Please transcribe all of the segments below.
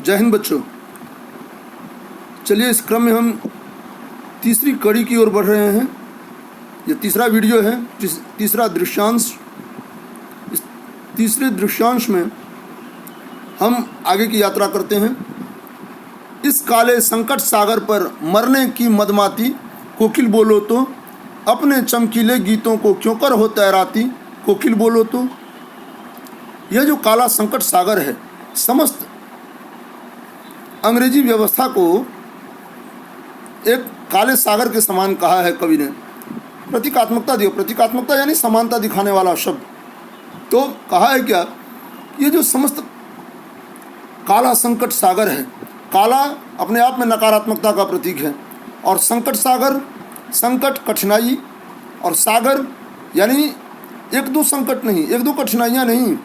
जय हिंद बच्चों। चलिए इस क्रम में हम तीसरी कड़ी की ओर बढ़ रहे हैं। ये तीसरा वीडियो है, तीसरा दृश्यांश। इस तीसरे दृश्यांश में हम आगे की यात्रा करते हैं। इस काले संकट सागर पर मरने की मदमाती, कोकिल बोलो तो अपने चमकीले गीतों को क्यों कर हो तैराती, कोकिल बोलो तो। यह जो काला संकट सागर है, समस्त अंग्रेजी व्यवस्था को एक काले सागर के समान कहा है कवि ने। प्रतीकात्मकता दियो, प्रतीकात्मकता यानी समानता दिखाने वाला शब्द। तो कहा है क्या, ये जो समस्त काला संकट सागर है, काला अपने आप में नकारात्मकता का प्रतीक है, और संकट सागर, संकट कठिनाई, और सागर यानी एक दो संकट नहीं, एक दो कठिनाइयाँ नहीं,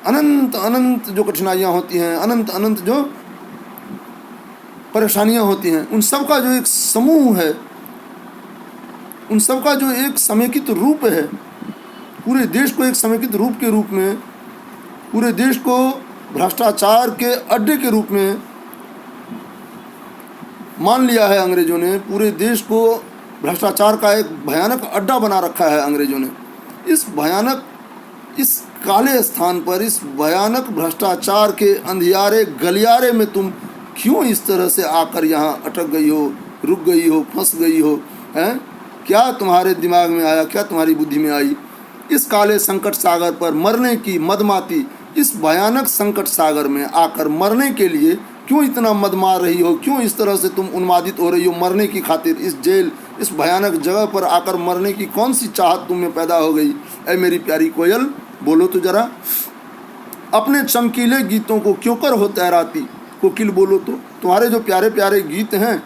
अनंत अनंत जो कठिनाइयाँ होती हैं, अनंत अनंत जो परेशानियाँ होती हैं, उन सब का जो एक समूह है, उन सब का जो एक समेकित रूप है, पूरे देश को एक समेकित रूप के रूप में, पूरे देश को भ्रष्टाचार के अड्डे के रूप में मान लिया है अंग्रेजों ने। पूरे देश को भ्रष्टाचार का एक भयानक अड्डा बना रखा है अंग्रेजों ने। इस भयानक, इस काले स्थान पर, इस भयानक भ्रष्टाचार के अंधियारे गलियारे में तुम क्यों इस तरह से आकर यहाँ अटक गई हो, रुक गई हो, फंस गई हो, हैं? क्या तुम्हारे दिमाग में आया, क्या तुम्हारी बुद्धि में आई? इस काले संकट सागर पर मरने की मदमाती, इस भयानक संकट सागर में आकर मरने के लिए क्यों इतना मद मार रही हो, क्यों इस तरह से तुम उन्मादित हो रही हो मरने की खातिर? इस जेल, इस भयानक जगह पर आकर मरने की कौन सी चाहत तुम में पैदा हो गई? ऐ मेरी प्यारी कोयल, बोलो तो जरा। अपने चमकीले गीतों को क्यों कर हो तैराती, कोकिल बोलो तो। तुम्हारे जो प्यारे प्यारे गीत हैं,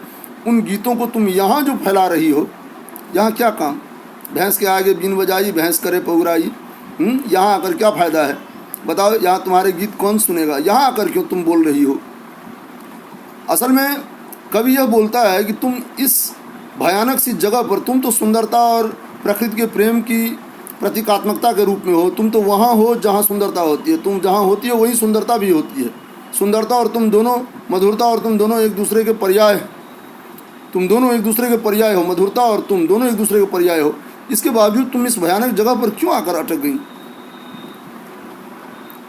उन गीतों को तुम यहाँ जो फैला रही हो, यहाँ क्या काम? भैंस के आगे बीन बजाई, भैंस करे पौराई। यहाँ आकर क्या फ़ायदा है बताओ? यहाँ तुम्हारे गीत कौन सुनेगा? यहाँ आकर क्यों तुम बोल रही हो? असल में कवि यह बोलता है कि तुम इस भयानक सी जगह पर, तुम तो सुंदरता और प्रकृति के प्रेम की प्रतीकात्मकता के रूप में हो। तुम तो वहाँ हो जहाँ सुंदरता होती है। तुम जहाँ होती हो वहीं सुंदरता भी होती है। सुंदरता और तुम दोनों, मधुरता और तुम दोनों एक दूसरे के पर्याय, तुम दोनों एक दूसरे के पर्याय हो। मधुरता और तुम दोनों एक दूसरे के पर्याय हो। इसके बावजूद तुम इस भयानक जगह पर क्यों आकर अटक गई?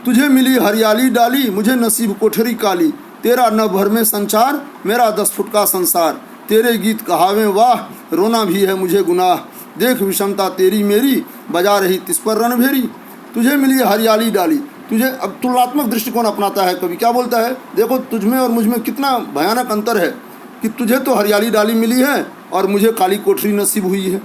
तुझे मिली हरियाली डाली, मुझे नसीब कोठरी काली। तेरा न भर में संचार, मेरा 10 फुट का संसार। तेरे गीत कहावे वाह, रोना भी है मुझे गुनाह। देख विषमता तेरी मेरी, बजा रही तिस पर रणभेरी। तुझे मिली हरियाली डाली, तुझे, अब तुलनात्मक दृष्टिकोण अपनाता है कवि। क्या बोलता है, देखो तुझ में और मुझ में कितना भयानक अंतर है कि तुझे तो हरियाली डाली मिली है और मुझे काली कोठरी नसीब हुई है।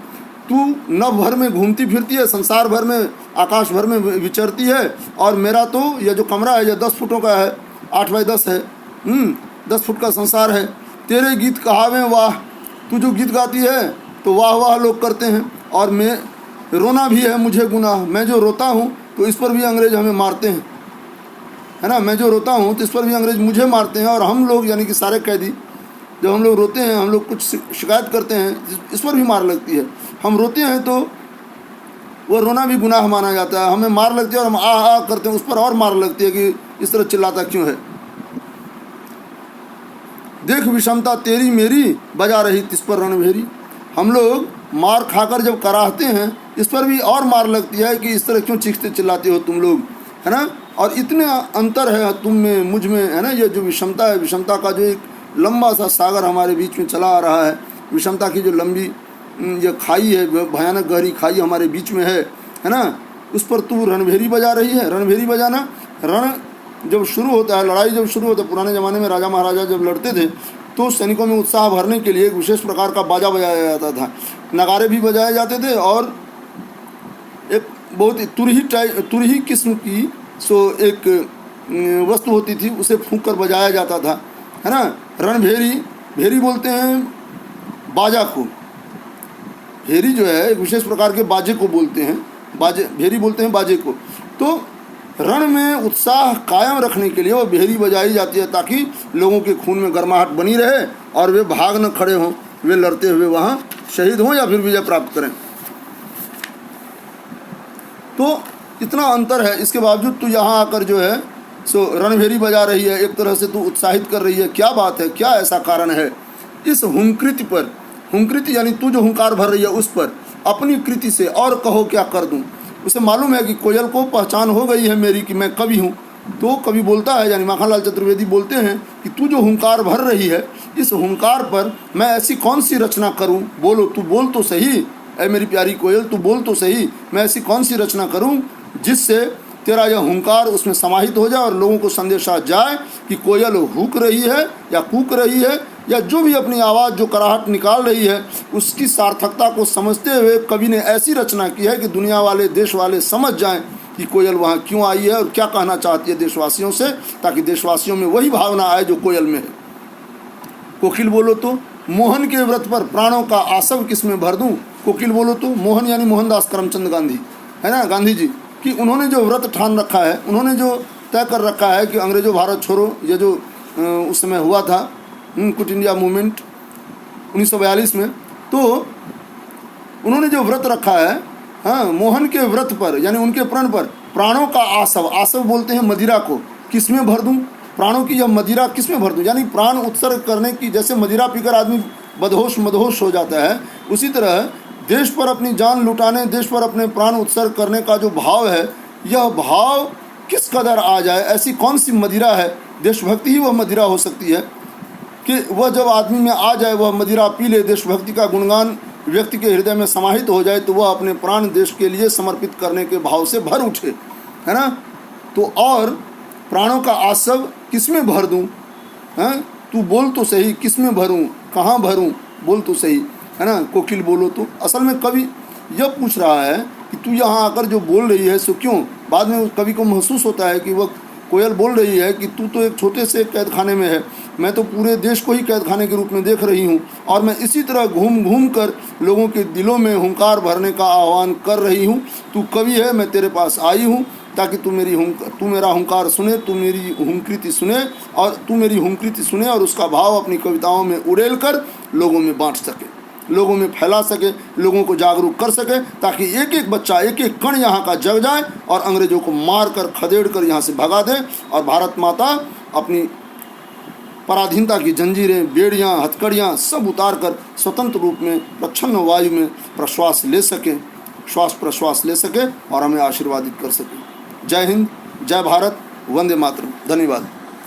तू नभ भर में घूमती फिरती है, संसार भर में, आकाश भर में विचरती है, और मेरा तो यह जो कमरा है, यह 10 फुटों का है, 8 बाई 10 है। 10 फुट का संसार है। तेरे गीत कहावे वाह, तू जो गीत गाती है तो वाह वाह लोग करते हैं, और मैं, रोना भी है मुझे गुनाह। मैं जो रोता हूँ तो इस पर भी अंग्रेज हमें मारते हैं, है ना। मैं जो रोता हूँ तो इस पर भी अंग्रेज मुझे मारते हैं, और हम लोग यानी कि सारे कैदी, जब हम लोग रोते हैं, हम लोग कुछ शिकायत करते हैं, इस पर भी मार लगती है। हम रोते हैं तो वो रोना भी गुनाह माना जाता है। हमें मार लगती है और हम आ करते हैं, उस पर और मार लगती है कि इस तरह चिल्लाता क्यों है। देख विषमता तेरी मेरी, बजा रही तिस पर रणभेरी। हम लोग मार खाकर जब कराहते हैं, इस पर भी और मार लगती है कि इस तरह क्यों चीखते चिल्लाते हो तुम लोग, है ना। और इतने अंतर है तुम में मुझ में, है ना। ये जो विषमता है, विषमता का जो एक लंबा सा सागर हमारे बीच में चला आ रहा है, विषमता की जो लंबी ये खाई है, भयानक गहरी खाई हमारे बीच में है ना। उस पर तू रणभेरी बजा रही है। रणभेरी बजाना, रण जब शुरू होता है, लड़ाई जब शुरू होता है, पुराने ज़माने में राजा महाराजा जब लड़ते थे तो सैनिकों में उत्साह भरने के लिए एक विशेष प्रकार का बाजा बजाया जाता था। नगारे भी बजाए जाते थे, और एक बहुत तुरही किस्म की एक वस्तु होती थी, उसे फूंक कर बजाया जाता था, है ना। रणभेरी, भेरी बोलते हैं बाजा को। भेरी जो है एक विशेष प्रकार के बाजे को बोलते हैं, बाजे, भेरी बोलते हैं बाजे को। तो रण में उत्साह कायम रखने के लिए वो भेरी बजाई जाती है, ताकि लोगों के खून में गर्माहट बनी रहे और वे भाग न खड़े हों, वे लड़ते हुए वहाँ शहीद हों या फिर विजय प्राप्त करें। तो इतना अंतर है, इसके बावजूद तू यहाँ आकर जो है सो रणभेरी बजा रही है, एक तरह से तू उत्साहित कर रही है, क्या बात है, क्या ऐसा कारण है। इस हुंकृति पर, हुंकृति यानी तू जो हुंकार भर रही है उस पर अपनी कृति से और कहो क्या कर दूं। उसे मालूम है कि कोयल को पहचान हो गई है मेरी कि मैं कवि हूँ। तो कवि बोलता है, यानी माखनलाल चतुर्वेदी बोलते हैं कि तू जो हुंकार भर रही है, इस हुंकार पर मैं ऐसी कौन सी रचना करूं, बोलो, तू बोल तो सही, ऐ मेरी प्यारी कोयल तू बोल तो सही, मैं ऐसी कौन सी रचना करूं जिससे तेरा यह हुंकार उसमें समाहित हो जाए और लोगों को संदेशा जाए कि कोयल हुक रही है या कूक रही है या जो भी अपनी आवाज़ जो कराहट निकाल रही है उसकी सार्थकता को समझते हुए कवि ने ऐसी रचना की है कि दुनिया वाले, देश वाले समझ जाएं कि कोयल वहाँ क्यों आई है और क्या कहना चाहती है देशवासियों से, ताकि देशवासियों में वही भावना आए जो कोयल में है। कोकिल बोलो तो मोहन के व्रत पर प्राणों का आसव किस में भर दूं। कोकिल बोलो तो मोहन यानी मोहनदास करमचंद गांधी, है ना, गांधी जी, कि उन्होंने जो व्रत ठान रखा है, उन्होंने जो तय कर रखा है कि अंग्रेजों भारत छोड़ो, ये जो उस समय हुआ था क्विट इंडिया मूवमेंट 1942 में, तो उन्होंने जो व्रत रखा है, हाँ, मोहन के व्रत पर यानी उनके प्रण पर प्राणों का आसव, आसव बोलते हैं मदिरा को, किसमें भर दूं, प्राणों की यह मदिरा किसमें भर दूं, यानी प्राण उत्सर्ग करने की, जैसे मदिरा पीकर आदमी बदहोश मदहोश हो जाता है, उसी तरह देश पर अपनी जान लुटाने, देश पर अपने प्राण उत्सर्ग करने का जो भाव है, यह भाव किस कदर आ जाए, ऐसी कौन सी मदिरा है, देशभक्ति ही वह मदिरा हो सकती है कि वह जब आदमी में आ जाए, वह मदिरा पी ले, देशभक्ति का गुणगान व्यक्ति के हृदय में समाहित हो जाए, तो वह अपने प्राण देश के लिए समर्पित करने के भाव से भर उठे, है ना। तो और प्राणों का आसव किसमें भर दूं, हैं, तू बोल तो सही, किसमें भरूं, कहाँ भरूं, बोल तो सही, है ना। कोकिल बोलो तो असल में कवि यह पूछ रहा है कि तू यहाँ आकर जो बोल रही है सो क्यों। बाद में कवि को महसूस होता है कि वह कोयल बोल रही है कि तू तो एक छोटे से कैद खाने में है, मैं तो पूरे देश को ही कैद खाने के रूप में देख रही हूँ, और मैं इसी तरह घूम घूम कर लोगों के दिलों में हुंकार भरने का आह्वान कर रही हूँ। तू कवि है, मैं तेरे पास आई हूँ ताकि तू मेरा हुंकार सुने, तू मेरी हुंकृति सुने, और तू मेरी हुंकृति सुने और उसका भाव अपनी कविताओं में उड़ेल कर लोगों में बांट सके, लोगों में फैला सके, लोगों को जागरूक कर सके, ताकि एक एक बच्चा, एक एक कण यहाँ का जग जाए और अंग्रेजों को मार कर खदेड़ कर यहाँ से भगा दे, और भारत माता अपनी पराधीनता की जंजीरें, बेड़ियाँ, हथकड़ियाँ सब उतार कर स्वतंत्र रूप में प्रच्छन्न वायु में प्रश्वास ले सके, श्वास प्रश्वास ले सके और हमें आशीर्वादित कर सके। जय हिंद, जय भारत, वंदे मातरम। धन्यवाद।